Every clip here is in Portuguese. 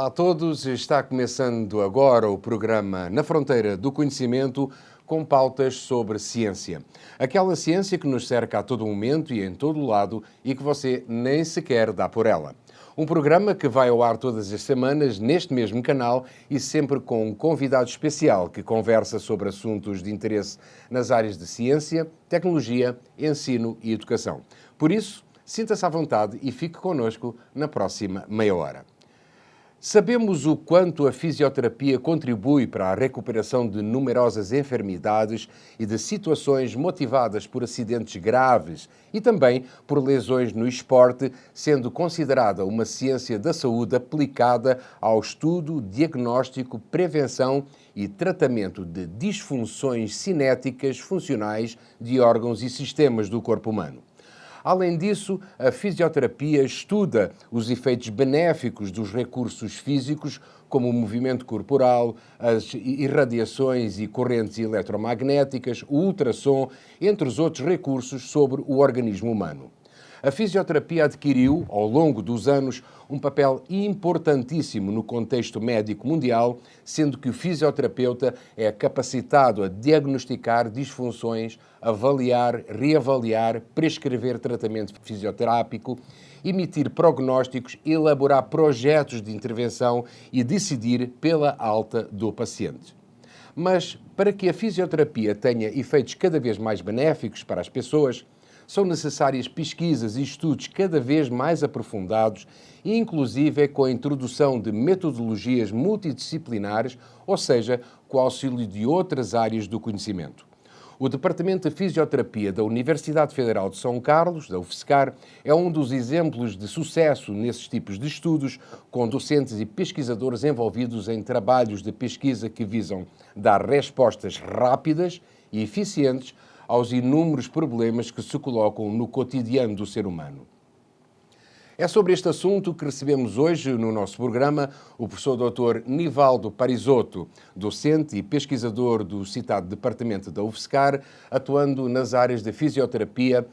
Olá a todos, está começando agora o programa Na Fronteira do Conhecimento com pautas sobre ciência. Aquela ciência que nos cerca a todo momento e em todo lado e que você nem sequer dá por ela. Um programa que vai ao ar todas as semanas neste mesmo canal e sempre com um convidado especial que conversa sobre assuntos de interesse nas áreas de ciência, tecnologia, ensino e educação. Por isso, sinta-se à vontade e fique connosco na próxima meia hora. Sabemos o quanto a fisioterapia contribui para a recuperação de numerosas enfermidades e de situações motivadas por acidentes graves e também por lesões no esporte, sendo considerada uma ciência da saúde aplicada ao estudo, diagnóstico, prevenção e tratamento de disfunções cinéticas funcionais de órgãos e sistemas do corpo humano. Além disso, a fisioterapia estuda os efeitos benéficos dos recursos físicos, como o movimento corporal, as irradiações e correntes eletromagnéticas, o ultrassom, entre os outros recursos sobre o organismo humano. A fisioterapia adquiriu, ao longo dos anos, um papel importantíssimo no contexto médico mundial, sendo que o fisioterapeuta é capacitado a diagnosticar disfunções, avaliar, reavaliar, prescrever tratamento fisioterápico, emitir prognósticos, elaborar projetos de intervenção e decidir pela alta do paciente. Mas, para que a fisioterapia tenha efeitos cada vez mais benéficos para as pessoas, são necessárias pesquisas e estudos cada vez mais aprofundados, inclusive com a introdução de metodologias multidisciplinares, ou seja, com o auxílio de outras áreas do conhecimento. O Departamento de Fisioterapia da Universidade Federal de São Carlos, da UFSCar, é um dos exemplos de sucesso nesses tipos de estudos, com docentes e pesquisadores envolvidos em trabalhos de pesquisa que visam dar respostas rápidas e eficientes aos inúmeros problemas que se colocam no cotidiano do ser humano. É sobre este assunto que recebemos hoje no nosso programa o professor Dr. Nivaldo Parisotto, docente e pesquisador do citado Departamento da UFSCar, atuando nas áreas de fisioterapia,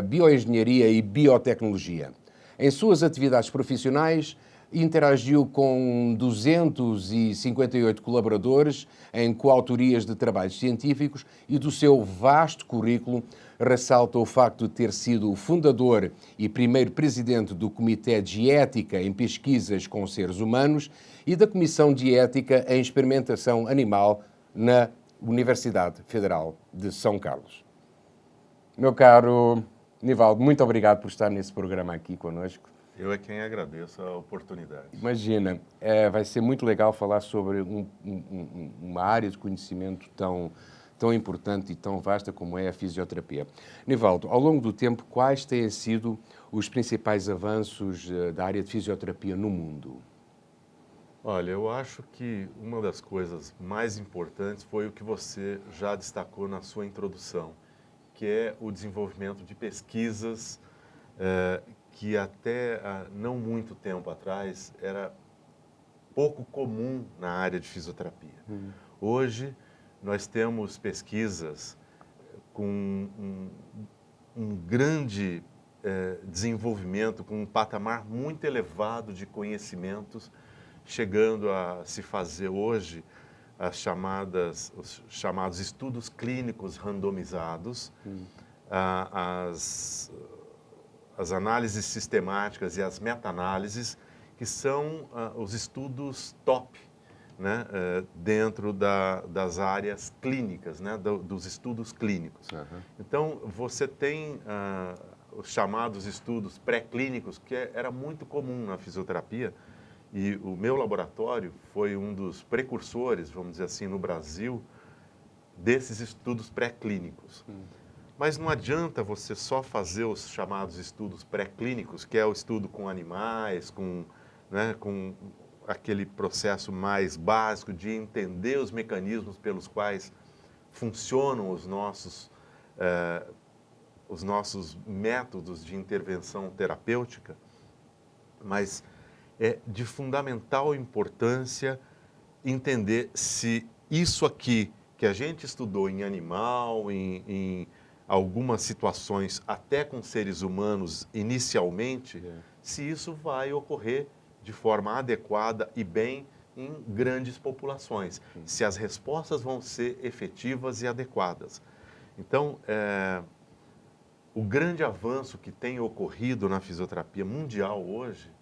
bioengenharia e biotecnologia. Em suas atividades profissionais, interagiu com 258 colaboradores em coautorias de trabalhos científicos e do seu vasto currículo ressalta o facto de ter sido o fundador e primeiro presidente do Comitê de Ética em Pesquisas com Seres Humanos e da Comissão de Ética em Experimentação Animal na Universidade Federal de São Carlos. Meu caro Nivaldo, muito obrigado por estar nesse programa aqui conosco. Eu é quem agradeço a oportunidade. Imagina, vai ser muito legal falar sobre uma área de conhecimento tão importante e tão vasta como é a fisioterapia. Nivaldo, ao longo do tempo, quais têm sido os principais avanços da área de fisioterapia no mundo? Olha, eu acho que uma das coisas mais importantes foi o que você já destacou na sua introdução, que é o desenvolvimento de pesquisas que até não muito tempo atrás era pouco comum na área de fisioterapia. Hoje, nós temos pesquisas com um grande desenvolvimento, com um patamar muito elevado de conhecimentos, chegando a se fazer hoje os chamados estudos clínicos randomizados, as análises sistemáticas e as meta-análises, que são os estudos top, né, dentro das áreas clínicas, né, dos estudos clínicos. Uhum. Então, você tem os chamados estudos pré-clínicos, que era muito comum na fisioterapia, e o meu laboratório foi um dos precursores, vamos dizer assim, no Brasil, desses estudos pré-clínicos. Mas não adianta você só fazer os chamados estudos pré-clínicos, que é o estudo com animais, com aquele processo mais básico de entender os mecanismos pelos quais funcionam os nossos métodos de intervenção terapêutica, mas é de fundamental importância entender se isso aqui que a gente estudou em animal, em algumas situações até com seres humanos inicialmente, se isso vai ocorrer de forma adequada e bem em grandes populações, se as respostas vão ser efetivas e adequadas. Então, o grande avanço que tem ocorrido na fisioterapia mundial hoje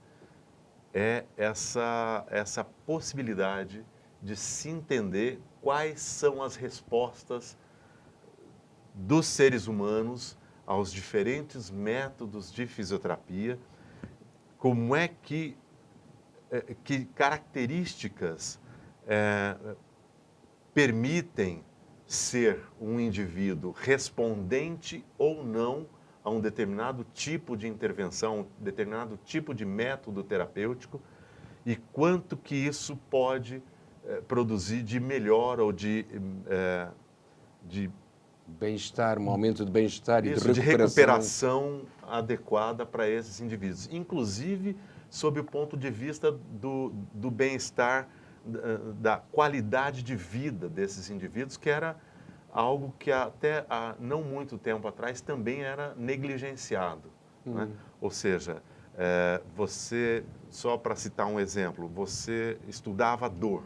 é essa possibilidade de se entender quais são as respostas dos seres humanos aos diferentes métodos de fisioterapia, como é que características permitem ser um indivíduo respondente ou não a um determinado tipo de intervenção, um determinado tipo de método terapêutico, e quanto que isso pode produzir de melhor ou de Bem-estar, um aumento de bem-estar e isso, de de recuperação adequada para esses indivíduos, inclusive sob o ponto de vista do bem-estar, da qualidade de vida desses indivíduos, que era algo que até há não muito tempo atrás também era negligenciado. Né? Ou seja, você, só para citar um exemplo, você estudava dor.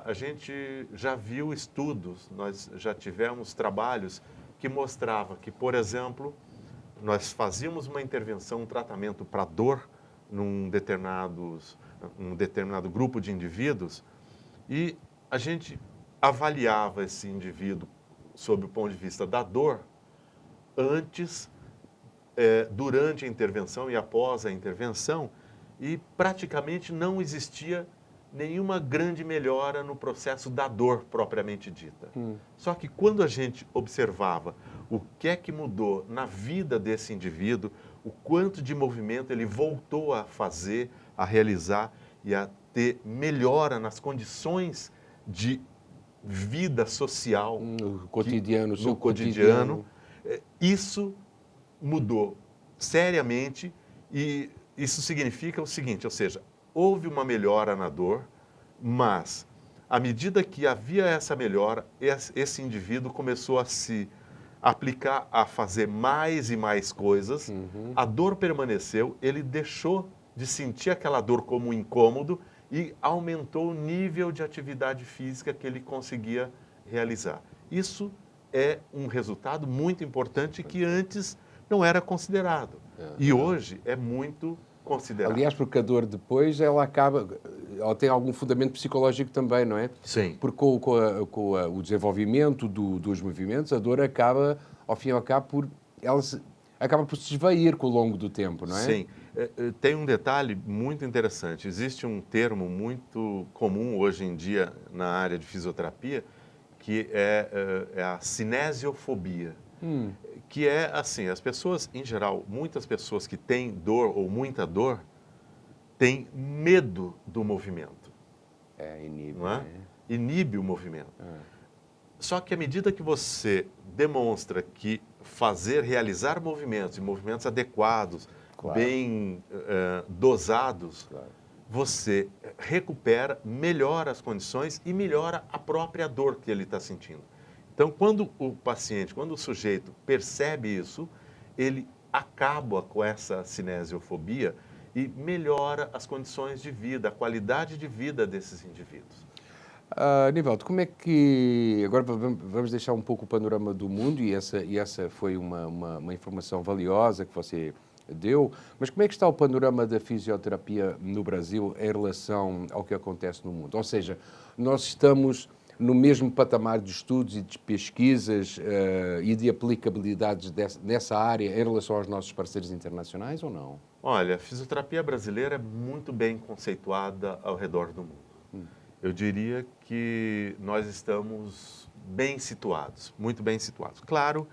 A gente já viu estudos, nós já tivemos trabalhos que mostrava que, por exemplo, nós fazíamos uma intervenção, um tratamento para dor num determinado grupo de indivíduos e a gente avaliava esse indivíduo sob o ponto de vista da dor antes, durante a intervenção e após a intervenção, e praticamente não existia nenhuma grande melhora no processo da dor propriamente dita. Só que quando a gente observava o que é que mudou na vida desse indivíduo, o quanto de movimento ele voltou a fazer, a realizar e a ter melhora nas condições de vida social no cotidiano, no cotidiano, isso mudou seriamente e isso significa o seguinte, ou seja, houve uma melhora na dor, mas à medida que havia essa melhora, esse indivíduo começou a se aplicar a fazer mais e mais coisas, a dor permaneceu, ele deixou de sentir aquela dor como um incômodo e aumentou o nível de atividade física que ele conseguia realizar. Isso é um resultado muito importante que antes não era considerado e hoje é muito considerado. Aliás, porque a dor depois, ela tem algum fundamento psicológico também, não é? Sim. Porque com o desenvolvimento dos movimentos, a dor acaba, ao fim e ao cabo, acaba por se esvair com o longo do tempo, não é? Sim. Tem um detalhe muito interessante. Existe um termo muito comum hoje em dia na área de fisioterapia, que é a cinesiofobia. Que é assim, as pessoas, em geral, muitas pessoas que têm dor ou muita dor, têm medo do movimento. Inibe. Não é? Inibe o movimento. Só que à medida que você demonstra que realizar movimentos e movimentos adequados, Claro. bem dosados, Claro. você recupera, melhora as condições e melhora a própria dor que ele está sentindo. Então, quando o sujeito percebe isso, ele acaba com essa cinesiofobia e melhora as condições de vida, a qualidade de vida desses indivíduos. Nivaldo, como é que... Agora vamos deixar um pouco o panorama do mundo e essa foi uma informação valiosa que você deu, mas como é que está o panorama da fisioterapia no Brasil em relação ao que acontece no mundo? Ou seja, nós estamos no mesmo patamar de estudos e de pesquisas e de aplicabilidades nessa área em relação aos nossos parceiros internacionais ou não? Olha, a fisioterapia brasileira é muito bem conceituada ao redor do mundo. Eu diria que nós estamos bem situados, muito bem situados. Claro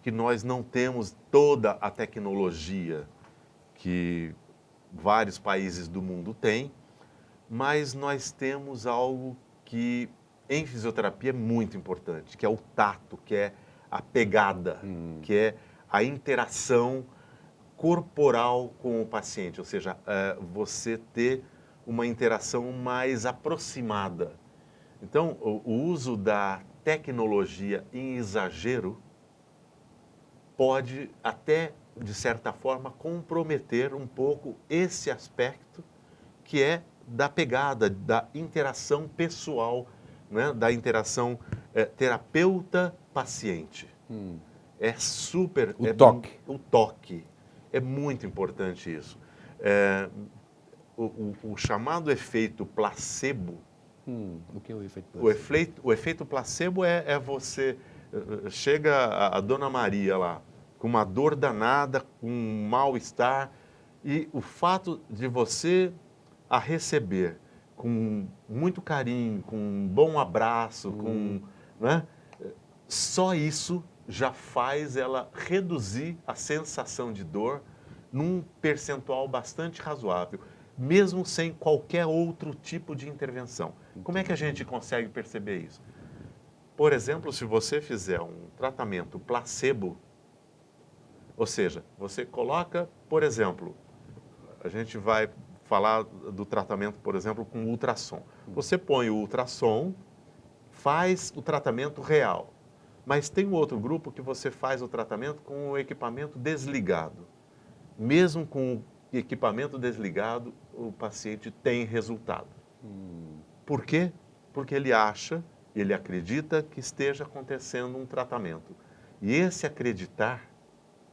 que nós não temos toda a tecnologia que vários países do mundo têm, mas nós temos algo que em fisioterapia é muito importante, que é o tato, que é a pegada, que é a interação corporal com o paciente, ou seja, você ter uma interação mais aproximada. Então, o uso da tecnologia em exagero pode até, de certa forma, comprometer um pouco esse aspecto que é da pegada, da interação pessoal, né? Da interação terapeuta-paciente. É super... O toque. O toque. É muito importante isso. O chamado efeito placebo... O que é o efeito placebo? O efeito placebo é você... Chega a Dona Maria lá, com uma dor danada, com um mal-estar, e o fato de você a receber com muito carinho, com um bom abraço, né? Só isso já faz ela reduzir a sensação de dor num percentual bastante razoável, mesmo sem qualquer outro tipo de intervenção. Como é que a gente consegue perceber isso? Por exemplo, se você fizer um tratamento placebo, ou seja, você coloca, por exemplo, a gente vai falar do tratamento, por exemplo, com ultrassom. Você põe o ultrassom, faz o tratamento real, mas tem um outro grupo que você faz o tratamento com o equipamento desligado. Mesmo com o equipamento desligado, o paciente tem resultado. Por quê? Porque ele acha, ele acredita que esteja acontecendo um tratamento. E esse acreditar,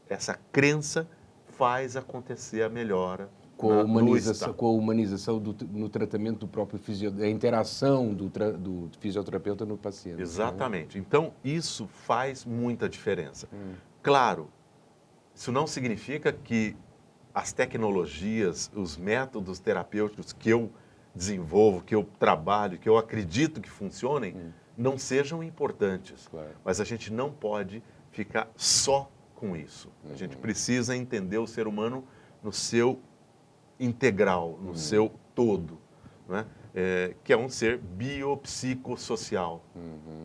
essa crença, faz acontecer a melhora Com a no estado. humanização no tratamento do próprio a interação do fisioterapeuta no paciente. Exatamente. Então, isso faz muita diferença. Claro, isso não significa que as tecnologias, os métodos terapêuticos que eu desenvolvo, que eu trabalho, que eu acredito que funcionem, não sejam importantes. Claro. Mas a gente não pode ficar só com isso. A gente precisa entender o ser humano no seu integral, no seu todo, né? Que é um ser biopsicossocial.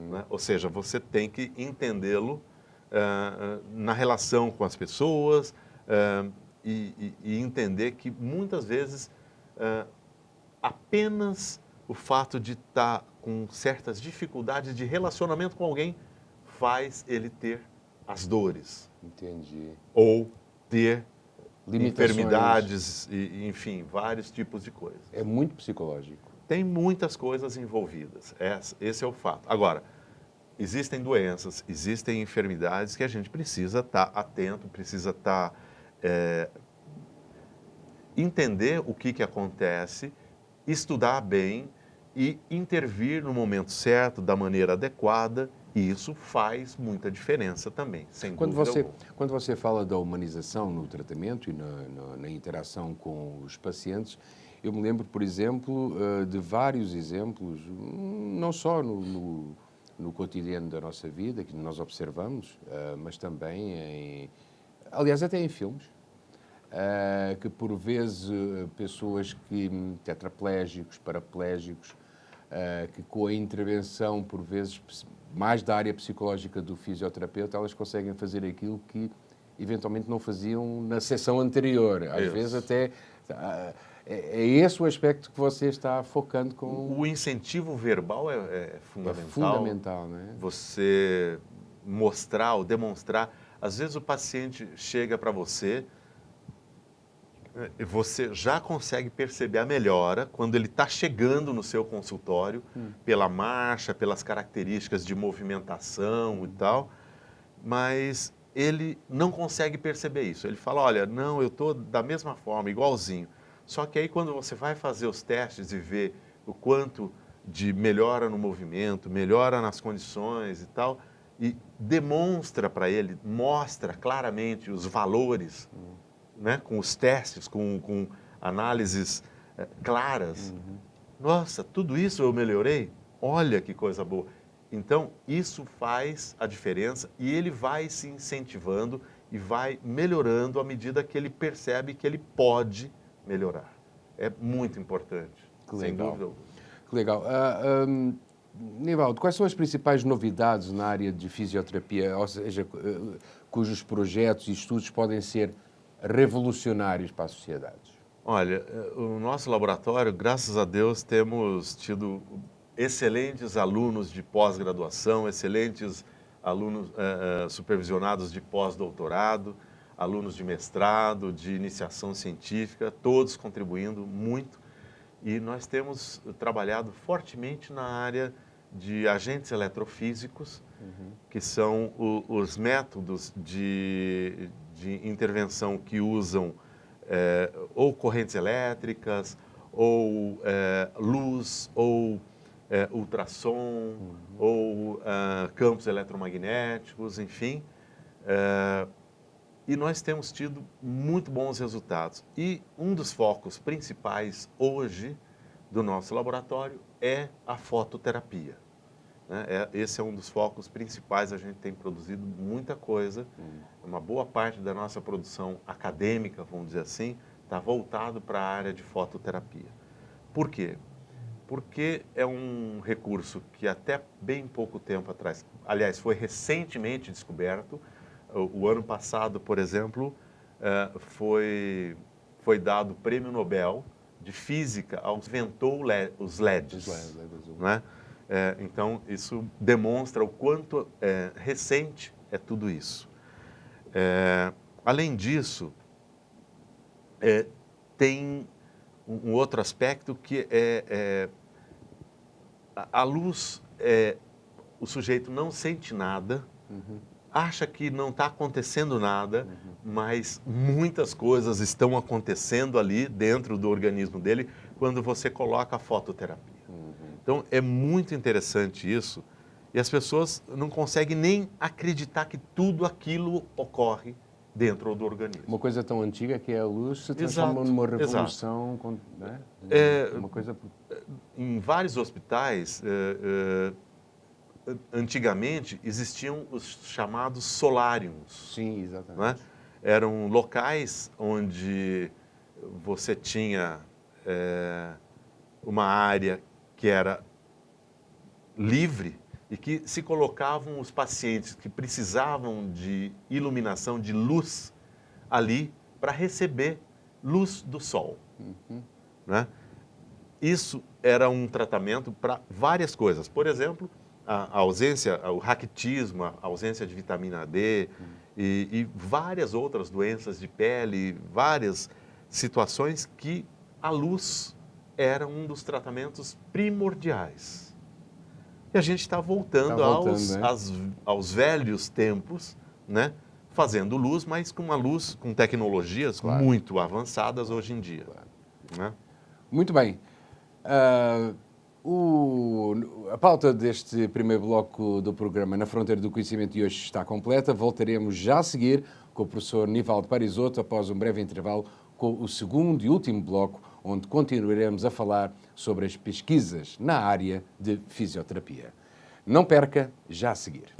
Né? Ou seja, você tem que entendê-lo na relação com as pessoas e entender que muitas vezes apenas o fato de estar com certas dificuldades de relacionamento com alguém faz ele ter as dores. Entendi. Ou ter Limitações. enfermidades, enfim, vários tipos de coisas. É muito psicológico. Tem muitas coisas envolvidas, esse é o fato. Agora, existem doenças, existem enfermidades que a gente precisa estar atento, precisa estar... entender o que acontece, estudar bem e intervir no momento certo, da maneira adequada, e isso faz muita diferença também, sem dúvida alguma. Quando você fala da humanização no tratamento e na interação com os pacientes, eu me lembro, por exemplo, de vários exemplos, não só no cotidiano da nossa vida, que nós observamos, mas também aliás, até em filmes, que por vezes pessoas tetraplégicos, paraplégicos, que com a intervenção, por vezes, mais da área psicológica do fisioterapeuta, elas conseguem fazer aquilo que eventualmente não faziam na sessão anterior. Às vezes até... É esse o aspecto que você está focando com... O incentivo verbal é fundamental. É fundamental, não é? Você mostrar ou demonstrar. Às vezes o paciente chega para você já consegue perceber a melhora quando ele está chegando no seu consultório, pela marcha, pelas características de movimentação e tal, mas ele não consegue perceber isso. Ele fala, olha, não, eu estou da mesma forma, igualzinho. Só que aí quando você vai fazer os testes e ver o quanto de melhora no movimento, melhora nas condições e tal, e demonstra para ele, mostra claramente os valores, né, com os testes, com análises claras. Nossa, tudo isso eu melhorei? Olha que coisa boa. Então, isso faz a diferença e ele vai se incentivando e vai melhorando à medida que ele percebe que ele pode melhorar. É muito importante, sem dúvida alguma. Que legal. Nivaldo, quais são as principais novidades na área de fisioterapia, ou seja, cujos projetos e estudos podem ser revolucionários para a sociedade? Olha, o nosso laboratório, graças a Deus, temos tido excelentes alunos de pós-graduação, excelentes alunos supervisionados de pós-doutorado, alunos de mestrado, de iniciação científica, todos contribuindo muito. E nós temos trabalhado fortemente na área de agentes eletrofísicos, que são os métodos de intervenção que usam ou correntes elétricas, ou luz, ou ultrassom, ou campos eletromagnéticos, enfim. E nós temos tido muito bons resultados. E um dos focos principais hoje do nosso laboratório é a fototerapia. Esse é um dos focos principais, a gente tem produzido muita coisa. Uma boa parte da nossa produção acadêmica, vamos dizer assim, está voltado para a área de fototerapia. Por quê? Porque é um recurso que até bem pouco tempo atrás, aliás, foi recentemente descoberto. O ano passado, por exemplo, foi dado o Prêmio Nobel de Física aos que inventou os LEDs. Né? Então, isso demonstra o quanto recente é tudo isso. Além disso, tem um outro aspecto que a luz, o sujeito não sente nada, acha que não está acontecendo nada, mas muitas coisas estão acontecendo ali dentro do organismo dele quando você coloca a fototerapia. Então, é muito interessante isso, e as pessoas não conseguem nem acreditar que tudo aquilo ocorre dentro do organismo. Uma coisa tão antiga que é a luz se transforma numa revolução. Né? Uma coisa... Em vários hospitais, antigamente, existiam os chamados solários. Sim, exatamente. Né? Eram locais onde você tinha uma área que era livre e que se colocavam os pacientes que precisavam de iluminação, de luz, ali para receber luz do sol. Né? Isso era um tratamento para várias coisas. Por exemplo, a ausência, o raquitismo, a ausência de vitamina D e várias outras doenças de pele, várias situações que a luz era um dos tratamentos primordiais. E a gente está voltando, aos velhos tempos, né? Fazendo luz, mas com uma luz com tecnologias muito avançadas hoje em dia. Né? Muito bem. A pauta deste primeiro bloco do programa Na Fronteira do Conhecimento de hoje está completa. Voltaremos já a seguir com o professor Nivaldo Parisotto após um breve intervalo com o segundo e último bloco, onde continuaremos a falar sobre as pesquisas na área de fisioterapia. Não perca, já a seguir.